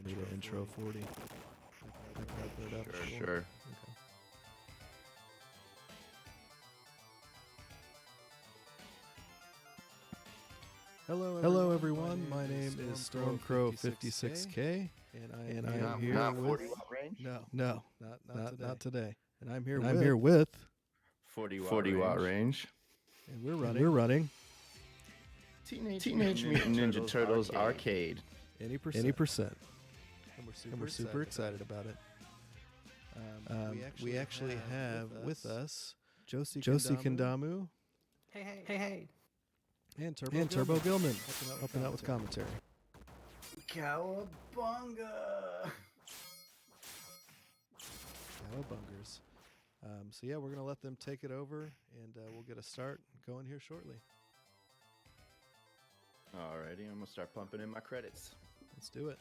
intro 40. I can open it up. Sure. Okay. Hello everyone. My name is stormcrow56k, and I am here not with 40wattRange. No, not today. And I'm here with 40wattRange. and we're running Teenage Mutant Ninja Turtles Arcade. any percent. And we're super excited about it. We actually have with us Josie Kandamu Hey. and Turbo Gilman helping out with commentary. Cowabunga! Cowabungers. So yeah, we're gonna let them take it over, and we'll get a start going here shortly. Alrighty, I'm gonna start pumping in my credits. Let's do it.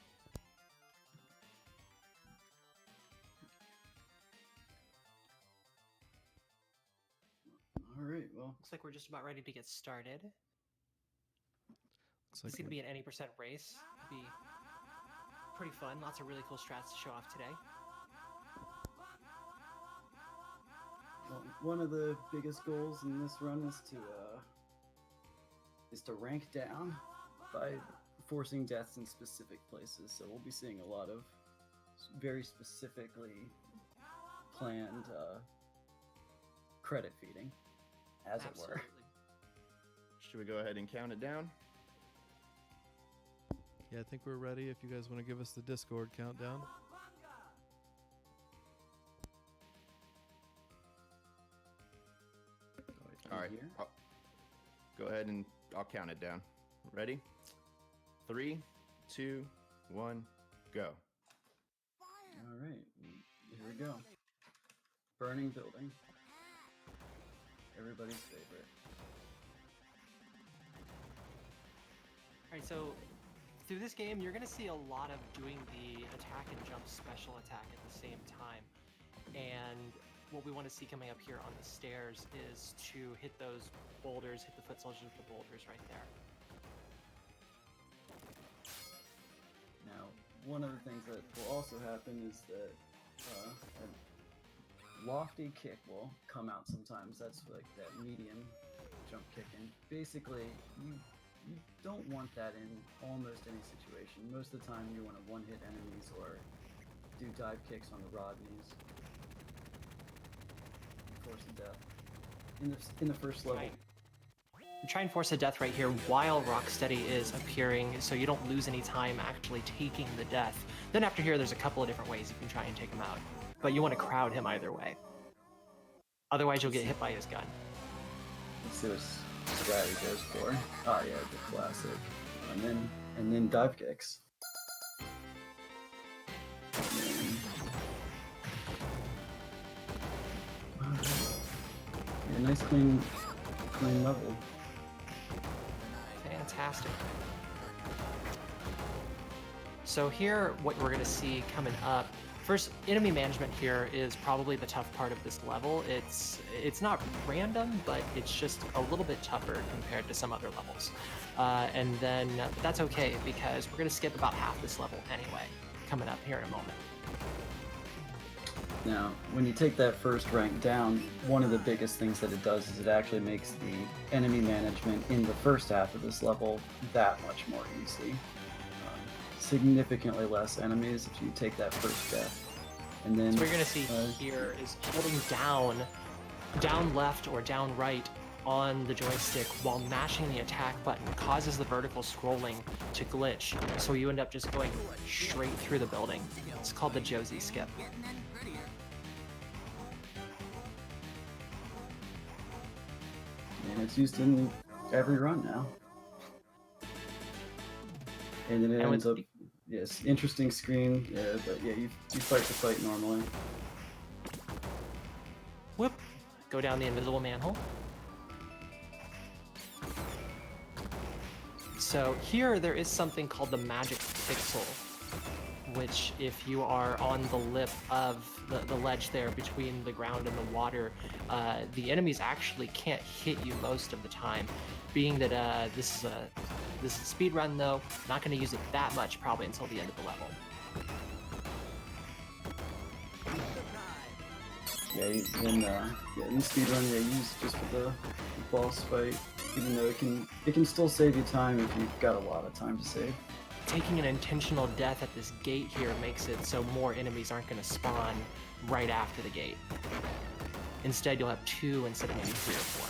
All right, well, Looks like we're just about ready to get started. Looks It's like going to be an 80% race. It'll be pretty fun. Lots of really cool strats to show off today. one of the biggest goals in this run is to rank down by forcing deaths in specific places. So we'll be seeing a lot of very specifically planned credit feeding, as it were. Should we go ahead and count it down? Yeah, I think we're ready. If you guys want to give us the Discord countdown. All right. Here. Go ahead and I'll count it down. Ready? 3, 2, 1, go. All right, here we go. Burning building. Everybody's favorite. Alright, so through this game, you're going to see a lot of doing the attack and jump special attack at the same time. And what we want to see coming up here on the stairs is to hit those boulders, hit the foot soldiers with the boulders right there. Now, one of the things that will also happen is that a lofty kick will come out sometimes. That's like that medium jump kicking. Basically, you don't want that in almost any situation. Most of the time, you want to one-hit enemies or do dive kicks on the rod knees. Force a death in the first level. Right. Try and force a death right here while Rocksteady is appearing, so you don't lose any time actually taking the death. Then after here, there's a couple of different ways you can try and take him out, but you want to crowd him either way. Otherwise, you'll get hit by his gun. Let's see what strat he goes for. Oh yeah, the classic. And then dive kicks. Yeah, nice clean level. Fantastic. So here, what we're going to see coming up, first, enemy management here is probably the tough part of this level. It's not random, but it's just a little bit tougher compared to some other levels. And then that's okay, because we're going to skip about half this level anyway, coming up here in a moment. Now, when you take that first rank down, one of the biggest things that it does is it actually makes the enemy management in the first half of this level that much more easy. Significantly less enemies if you take that first death. And then So what you're going to see here is holding down left or down right on the joystick while mashing the attack button causes the vertical scrolling to glitch, so you end up just going straight through the building. It's called the Josie skip. And it's used in every run now. And then it ends up, yes, interesting screen, yeah, but yeah, you fight the fight normally. Whoop! Go down the invisible manhole. So here there is something called the magic pixel, which if you are on the lip of the ledge there between the ground and the water, the enemies actually can't hit you most of the time. Being that this is a speed run though, not going to use it that much probably until the end of the level. Yeah, in speedrun, yeah, use just for the boss fight, even though it can still save you time if you've got a lot of time to save. Taking an intentional death at this gate here makes it so more enemies aren't going to spawn right after the gate. Instead, you'll have 2 instead of maybe 3 or 4.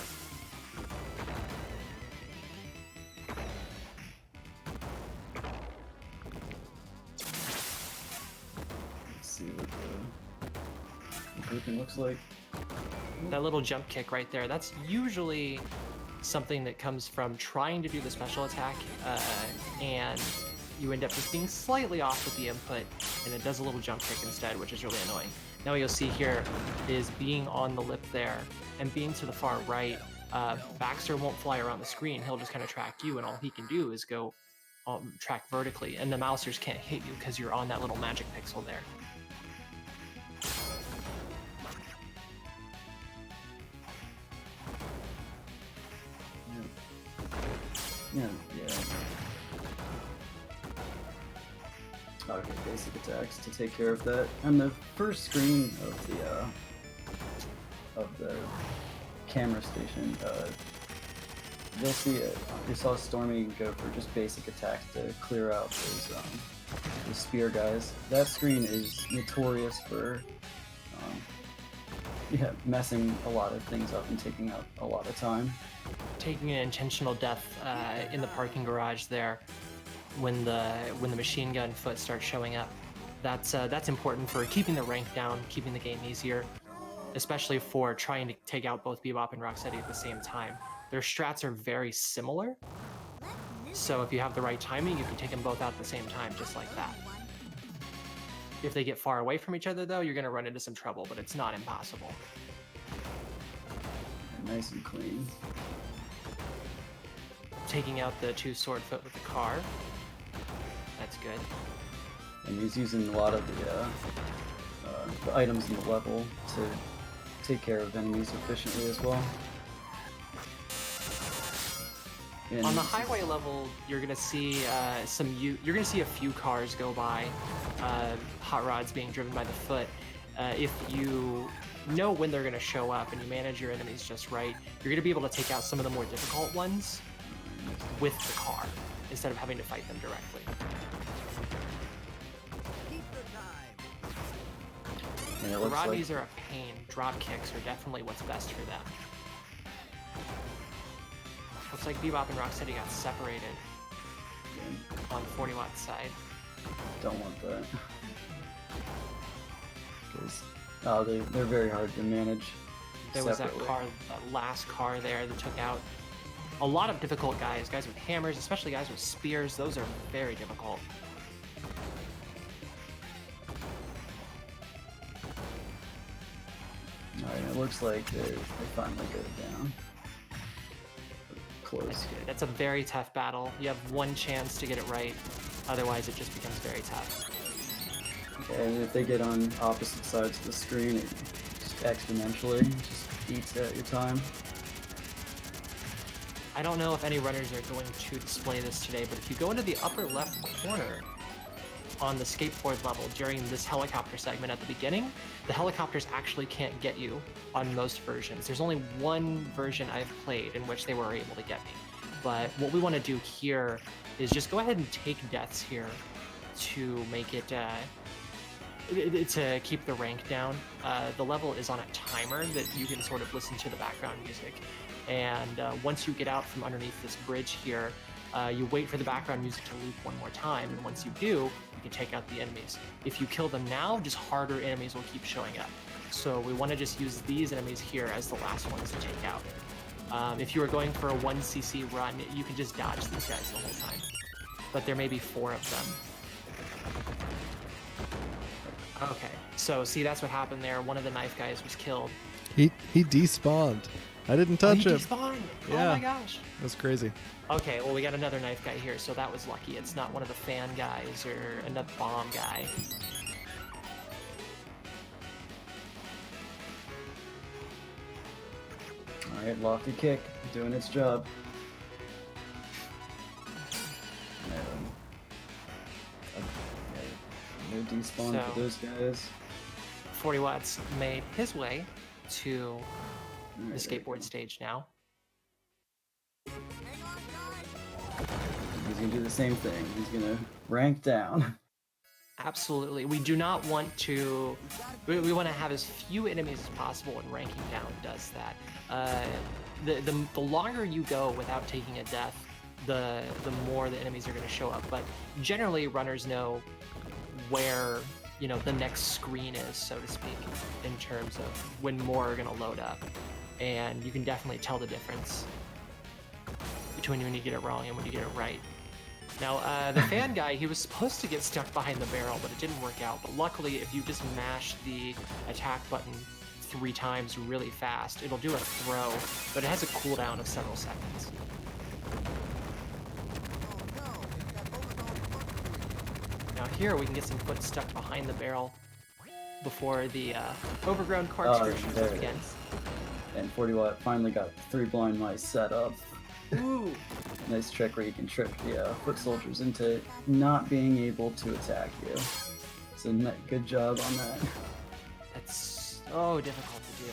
Let's see what the grouping looks like. That little jump kick right there, that's usually something that comes from trying to do the special attack, and you end up just being slightly off with the input, and it does a little jump kick instead, which is really annoying. Now what you'll see here is being on the lip there, and being to the far right, Baxter won't fly around the screen, he'll just kind of track you, and all he can do is go track vertically, and the mousers can't hit you because you're on that little magic pixel there. Yeah. Okay, basic attacks to take care of that. On the first screen of the camera station, you'll see you saw Stormy go for just basic attacks to clear out those the spear guys. That screen is notorious for messing a lot of things up and taking up a lot of time. Taking an intentional death in the parking garage there when the machine gun foot starts showing up. That's important for keeping the rank down, keeping the game easier, especially for trying to take out both Bebop and Rocksteady at the same time. Their strats are very similar, so if you have the right timing, you can take them both out at the same time, just like that. If they get far away from each other, though, you're going to run into some trouble, but it's not impossible. Nice and clean. Taking out the 2 sword foot with the car. That's good. And he's using a lot of the items in the level to take care of enemies efficiently as well. And on the highway level, you're gonna see you're gonna see a few cars go by, hot rods being driven by the foot. If you know when they're gonna show up and you manage your enemies just right, you're gonna be able to take out some of the more difficult ones with the car instead of having to fight them directly. And it The looks Rodneys are a pain. Drop kicks are definitely what's best for them. Looks like Bebop and Rocksteady got separated on 40 watt side. Don't want that. Because they're very hard to manage. There was that separately. car, that last car there that took out a lot of difficult guys with hammers, especially guys with spears. Those are very difficult. Alright, it looks like they finally go down. Close. That's good. That's a very tough battle. You have one chance to get it right, otherwise it just becomes very tough. And if they get on opposite sides of the screen, it just exponentially just eats at your time. I don't know if any runners are going to display this today, but if you go into the upper left corner on the skateboard level during this helicopter segment at the beginning, the helicopters actually can't get you on most versions. There's only one version I've played in which they were able to get me. But what we want to do here is just go ahead and take deaths here to make it to keep the rank down. The level is on a timer that you can sort of listen to the background music. And once you get out from underneath this bridge here, you wait for the background music to loop one more time, and once you do, you can take out the enemies. If you kill them now, just harder enemies will keep showing up. So we want to just use these enemies here as the last ones to take out. If you are going for a 1cc run, you can just dodge these guys the whole time. But there may be 4 of them. Okay, so see, that's what happened there. One of the knife guys was killed. He despawned. I didn't touch he him. despawned. Yeah. Oh my gosh. That's crazy. Okay, well, we got another knife guy here, so that was lucky. It's not one of the fan guys or another bomb guy. Alright, lofty kick, doing its job. No despawn So- for those guys. 40 Watts made his way to the Alright, there we skateboard go. stage now. He's gonna do the same thing. He's gonna rank down. Absolutely. We do not want to. We want to have as few enemies as possible, and ranking down does that. The longer you go without taking a death, the more the enemies are going to show up. But generally, runners know where the next screen is, so to speak, in terms of when more are going to load up, and you can definitely tell the difference between when you get it wrong and when you get it right. Now, the fan guy, he was supposed to get stuck behind the barrel, but it didn't work out. But luckily, if you just mash the attack button 3 times really fast, it'll do a throw, but it has a cooldown of several seconds. Now here, we can get some foot stuck behind the barrel before the overgrown corkscrew shows there up it again. is. And 40 Watt finally got 3 blind mice set up. Ooh! Nice trick where you can trick the foot soldiers into not being able to attack you. So good job on that. That's so difficult to do.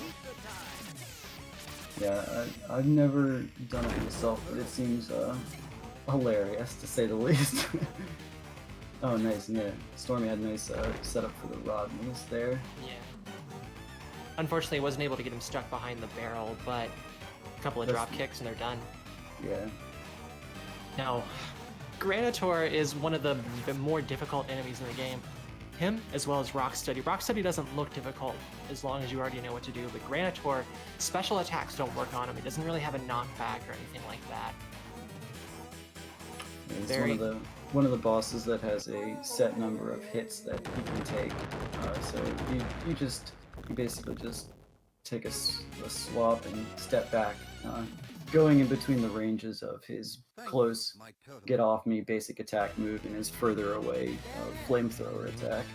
Yeah, I've never done it myself, but it seems hilarious to say the least. Oh, nice. And yeah, Stormy had a nice setup for the Rodneys there. Yeah. Unfortunately, I wasn't able to get him stuck behind the barrel, but a couple of drop kicks and they're done. Yeah. Now, Granitor is one of the more difficult enemies in the game. Him, as well as Rocksteady. Rocksteady doesn't look difficult as long as you already know what to do, but Granitor, special attacks don't work on him. He doesn't really have a knockback or anything like that. He's one of the bosses that has a set number of hits that he can take. So you basically just take a swap and step back, going in between the ranges of his close get off me basic attack move and his further away flamethrower attack.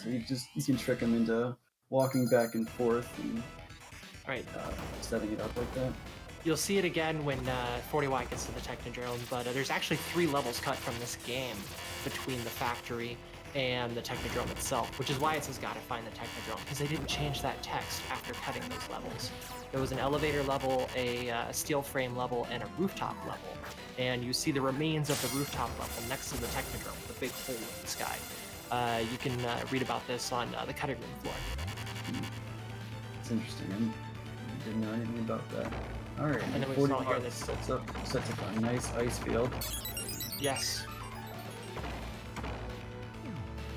So you can trick him into walking back and forth and Right. setting it up like that. You'll see it again when 40 Watt gets to the Technodrome, but there's actually 3 levels cut from this game between the factory and the Technodrome itself, which is why it says gotta find the Technodrome, because they didn't change that text after cutting those levels. There was an elevator level, a steel frame level, and a rooftop level, and you see the remains of the rooftop level next to the Technodrome, the big hole in the sky. You can read about this on the cutting room floor. It's interesting. I didn't know anything about that. Alright, And then we 40 saw here Watt that- sets up a nice ice field. Yes.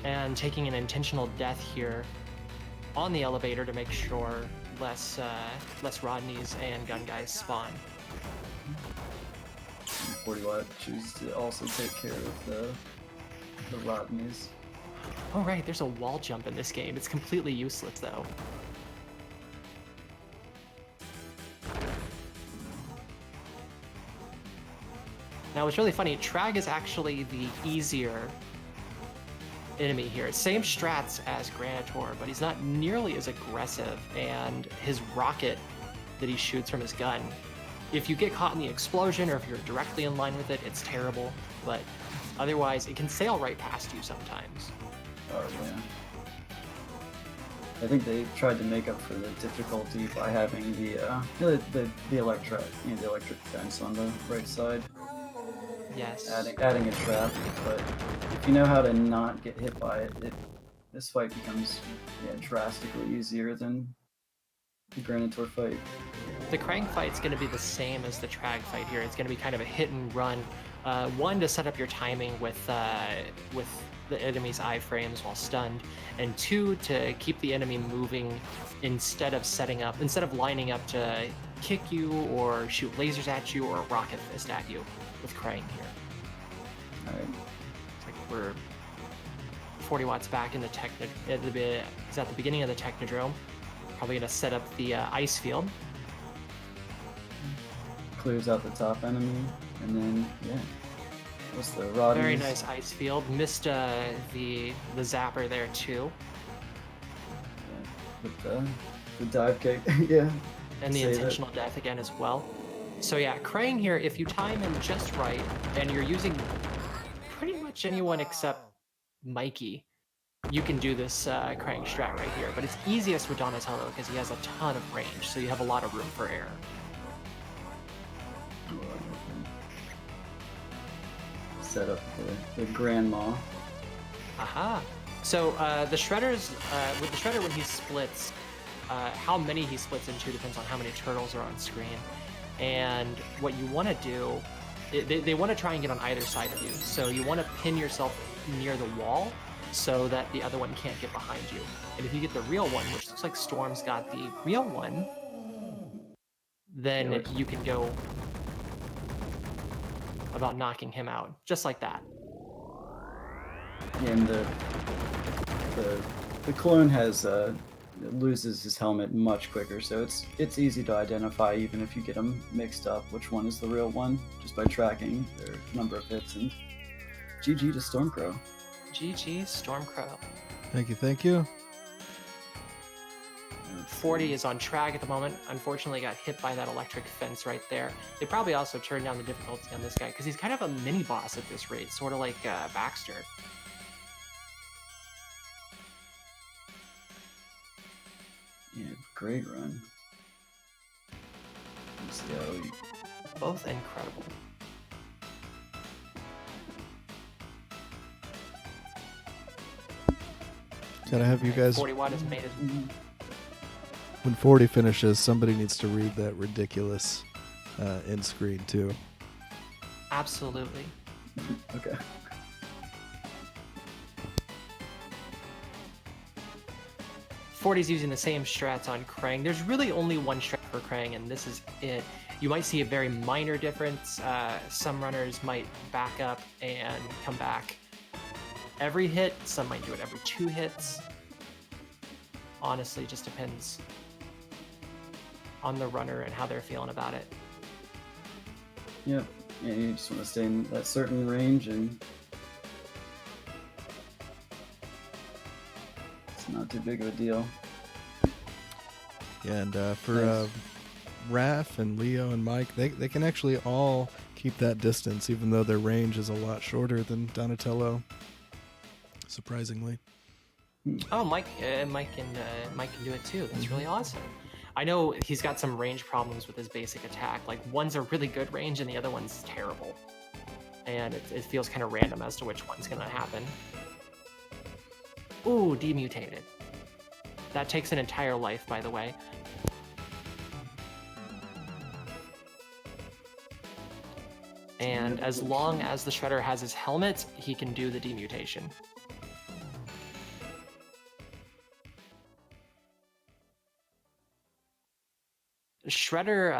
And taking an intentional death here on the elevator to make sure less Rodneys and gun guys spawn. 40 Watt chooses to also take care of the Rodneys. Oh right, there's a wall jump in this game. It's completely useless though. Now what's really funny, Trag is actually the easier enemy here. Same strats as Granitor, but he's not nearly as aggressive, and his rocket that he shoots from his gun, if you get caught in the explosion or if you're directly in line with it, it's terrible, but otherwise it can sail right past you sometimes. Oh yeah. I think they tried to make up for the difficulty by having the electric fence on the right side. Yes. Adding a trap, but if you know how to not get hit by it, this fight becomes drastically easier than the Granitor fight. The Krang fight's going to be the same as the Trag fight here. It's going to be kind of a hit and run. One, to set up your timing with the enemy's iframes while stunned, and 2, to keep the enemy moving instead of lining up to kick you or shoot lasers at you or rocket fist at you with Krang here. Alright. It's like we're 40 Watts back in the it's at the beginning of the Technodrome. Probably going to set up the ice field. Clears out the top enemy, and then what's the Rodneys? Very nice ice field. Missed the zapper there too. With the dive kick, yeah. And the Say that. intentional death again as well. So yeah, Krang here, if you time him just right, and you're using pretty much anyone except Mikey, you can do this crank strat right here. But it's easiest with Donatello because he has a ton of range, so you have a lot of room for error. Set up the grandma. Aha. So the shredders, with the shredder when he splits, how many he splits into depends on how many turtles are on screen. And what you want to do, they want to try and get on either side of you. So you want to pin yourself near the wall so that the other one can't get behind you. And if you get the real one, which looks like Storm's got the real one, then you can go about knocking him out, just like that. And the clone has loses his helmet much quicker, so it's easy to identify even if you get them mixed up which one is the real one just by tracking their number of hits. And GG to Stormcrow. GG, Stormcrow. Thank you, thank you. 40 is on track at the moment. Unfortunately, got hit by that electric fence right there. They probably also turned down the difficulty on this guy because he's kind of a mini boss at this rate, sort of like Baxter. Yeah, great run. Let's see how we... Both incredible. Gotta have you guys, 40 watt has made it. when 40 finishes, somebody needs to read that ridiculous end screen too. Absolutely. Okay. Forty's using the same strats on Krang. There's really only one strat for Krang, and this is it. You might see a very minor difference. Some runners might back up and come back every hit. Some might do it every 2 hits. Honestly, just depends on the runner and how they're feeling about it. Yep. Yeah, you just want to stay in that certain range, and it's not too big of a deal. Yeah, and for Nice. Raph and Leo and Mike, they can actually all keep that distance, even though their range is a lot shorter than Donatello. Surprisingly. Oh, Mike can do it too. That's really awesome. I know he's got some range problems with his basic attack. Like one's a really good range and the other one's terrible, and it feels kind of random as to which one's gonna happen. Ooh, demutated. That takes an entire life, by the way. And as long as the Shredder has his helmet, he can do the demutation. Shredder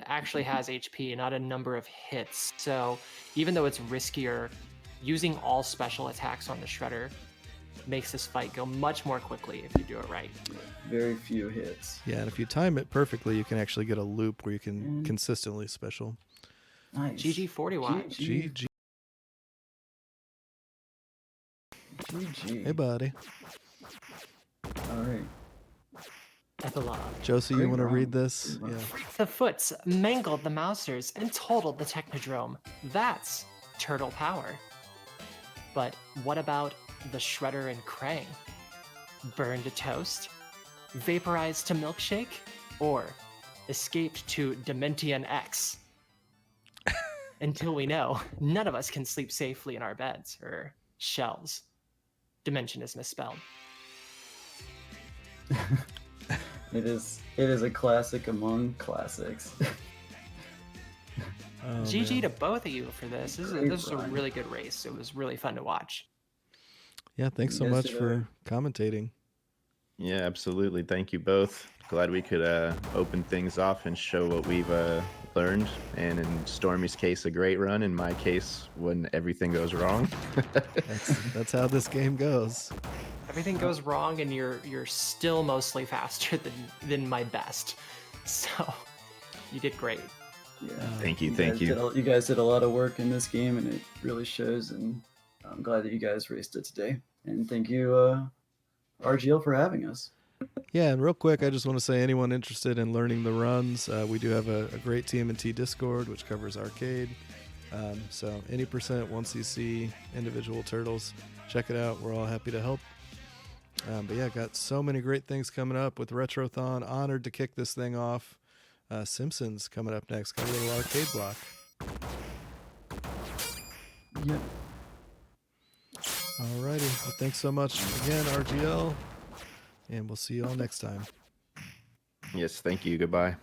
actually has HP, not a number of hits. So even though it's riskier, using all special attacks on the Shredder makes this fight go much more quickly if you do it right. Very few hits. Yeah, and if you time it perfectly, you can actually get a loop where you can consistently special. Nice. GG 40 watt. GG. GG. Hey, buddy. All right. Epilogue. Josie, you Great want to run. read this? Great run. Yeah. The Foots mangled the Mousers and totaled the Technodrome. That's turtle power. But what about the Shredder and Krang? Burned to toast? Vaporized to milkshake? Or escaped to Dementian X? Until we know, none of us can sleep safely in our beds or shells. Dimension is misspelled. It is a classic among classics. Oh, GG man. to both of you for this. This Great is a run. really good race. It was really fun to watch. Yeah, thanks so You guys much did for commentating. Yeah, absolutely. Thank you both. Glad we could open things off and show what we've learned. And in Stormy's case, a great run. In my case, when everything goes wrong. That's how this game goes. Everything goes wrong, and you're still mostly faster than my best. So you did great. Yeah. Thank you. You guys did a lot of work in this game, and it really shows. And I'm glad that you guys raced it today. And thank you, RGL, for having us. Yeah, and real quick, I just want to say anyone interested in learning the runs, we do have a great TMNT Discord, which covers arcade. So any percent 1cc individual turtles, check it out. We're all happy to help. But yeah, got so many great things coming up with Retrothon. Honored to kick this thing off. Simpsons coming up next. Got a little arcade block. Yep. Alrighty. Well, thanks so much again, RGL. And we'll see you all next time. Yes, thank you. Goodbye.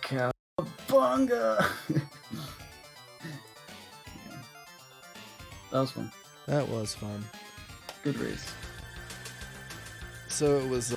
Cowabunga! That was fun. That was fun. Good race. So it was